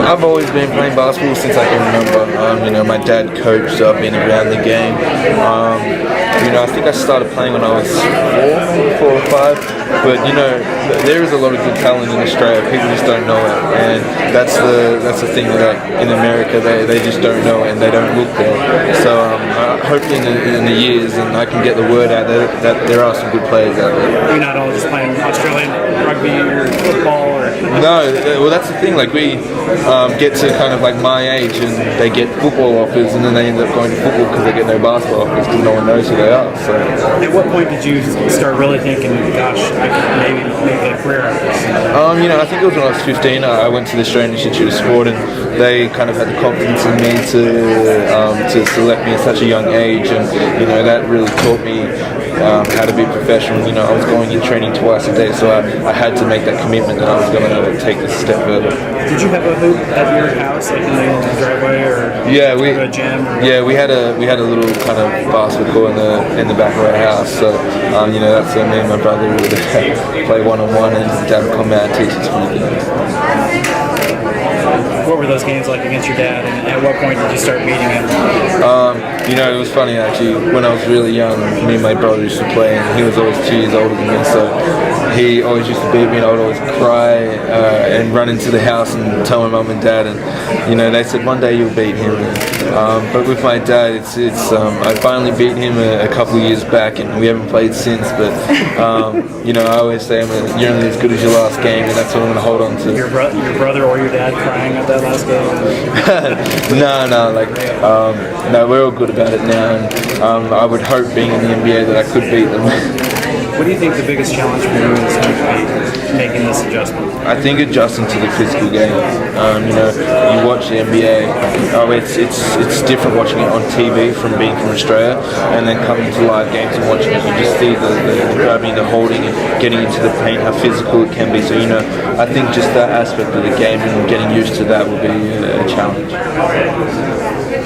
I've always been playing basketball since I can remember. My dad coached, so I've been around the game. I think I started playing when I was 4 or 5. But there is a lot of good talent in Australia. People just don't know it, and that's the thing that in America they just don't know it and they don't look there. So hopefully in the years, and I can get the word out there that there are some good players out there. You're not all just playing Australian rugby or football, or no. Well, that's the thing. Like we get to kind of like my age, and they get football offers, and then they end up going to football because they get no basketball offers because no one knows who they are. So, at what point did you start really thinking, "Gosh, I could maybe make a career out of this"? I think it was when I was 15. I went to the Australian Institute of Sport, and they kind of had the confidence in me to select me at such a young age, and that really taught me how to be professional. I was going in training twice a day, so I had to make that commitment that I was going to take this step further. Did you have a hoop at your house, like in the driveway, or a gym? We had a little kind of basketball in the back of our house. So that's where me and my brother would play one-on-one, and Dad would come out and teach us from the What were those games like against your dad, and at what point did you start beating him? It was funny actually. When I was really young, me and my brother used to play, and he was always 2 years older than me, so he always used to beat me, and I would always cry and run into the house and tell my mum and dad, and they said one day you'll beat him. But with my dad, it's I finally beat him a couple of years back, and we haven't played since. But I always say you're only as good as your last game, and that's what I'm going to hold on to. Your brother or your dad crying at that last game? No, we're all good about it now, and I would hope being in the NBA that I could beat them. What do you think the biggest challenge for you is going to be making this adjustment? I think adjusting to the physical game. You watch the NBA. It's different watching it on TV from being from Australia, and then coming to live games and watching it. You just see the grabbing, the holding, and getting into the paint, how physical it can be. So I think just that aspect of the game and getting used to that will be a challenge.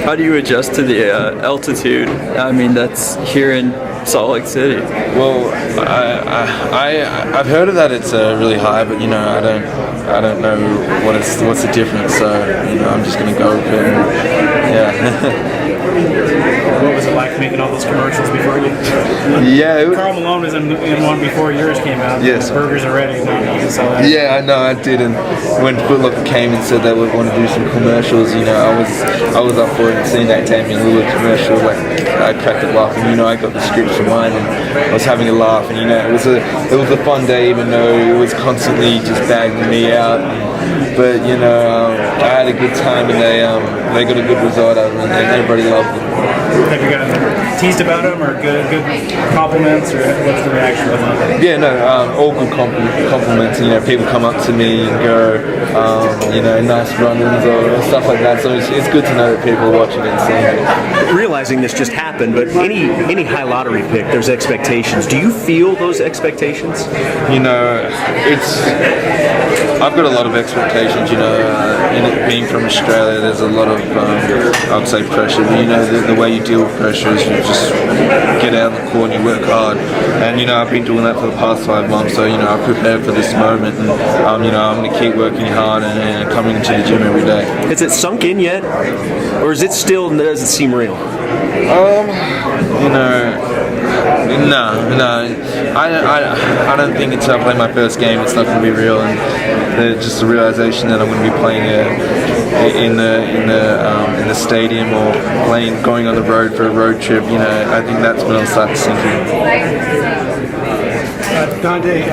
How do you adjust to the altitude? I mean, that's here in Salt Lake City. Well, I've heard of that. It's really high, but I don't know what's the difference. So I'm just gonna go with it. And, What was it like making all those commercials before you? Yeah, Karl Malone was in one before yours came out. Yes. Burgers are ready. Yeah, I know, I did. And when Foot Locker came and said they would want to do some commercials, I was up for it. And seeing that Damian Lillard commercial, like I cracked up laughing. I got the script from mine, and I was having a laugh. And it was a fun day, even though it was constantly just bagging me out. But I had a good time, and they got a good result out of it, and everybody loved it. Have you gotten teased about them, or good compliments, or what's the reaction with them? Yeah, no, all good compliments. People come up to me and go, nice run-ins or stuff like that. So it's good to know that people are watching and seeing it. Realizing this just happened, but any high lottery pick, there's expectations. Do you feel those expectations? I've got a lot of expectations. In it being from Australia, there's a lot of I would say pressure. The way you deal with pressure is you just get out on the court and you work hard. And I've been doing that for the past 5 months. So I prepared for this moment, and I'm going to keep working hard and coming into the gym every day. Has it sunk in yet, or is it still? Does it seem real? No. I don't think until I play my first game, it's not going to be real, and just the realization that I'm going to be playing in the stadium or going on the road for a road trip. I think that's when I'll start to sink in. Dante,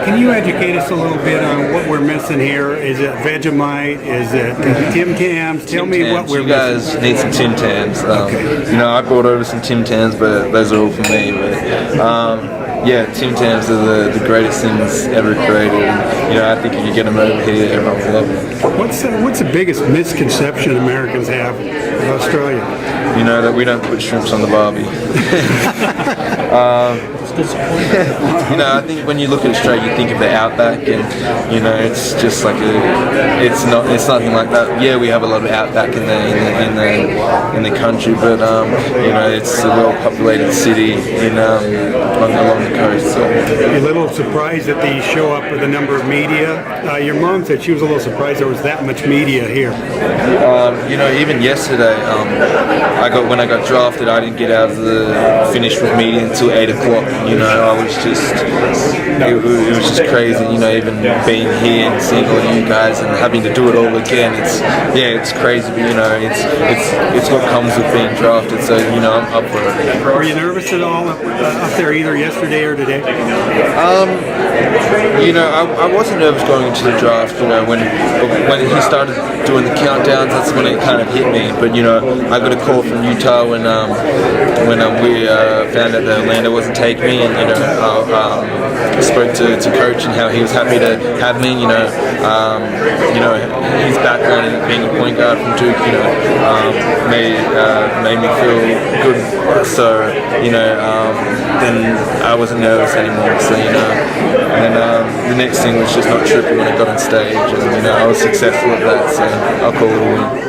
can you educate us a little bit on what we're missing here? Is it Vegemite? Is it Tim Tams? Tell me what we're missing. You guys need some Tim Tams. Okay. I brought over some Tim Tams, but those are all for me. But Tim Tams are the greatest things ever created. And, I think if you get them over here, everyone will love them. What's the biggest misconception Americans have of Australia? That we don't put shrimps on the barbie. You know, I think when you look at Australia, you think of the outback, and you know, it's just like it's nothing like that. Yeah, we have a lot of outback in the country, but you know, it's a well-populated city along the coast. So. You're a little surprised that they show up with a number of media. Your mom said she was a little surprised there was that much media here. You know, even yesterday, when I got drafted, I didn't get out of the finish with media until 8 o'clock. You know, I was just, it was just crazy. You know, even being here and seeing all you guys and having to do it all again. It's crazy, but you know, it's what comes with being drafted. So you know, I'm up for it. Were you nervous at all up there either yesterday or today? You know, I wasn't nervous going into the draft. You know, when he started doing the countdowns, that's when it kind of hit me. But you know, I got a call from Utah when we found out that Orlando wasn't taking me, and you know, I spoke to coach and how he was happy to have me. You know, his background in being a point guard from Duke, you know, made me feel good. So you know, then I wasn't nervous anymore. So you know, and then the next thing was just not tripping when I got on stage, and you know, I was successful at that. So I'll call it a win.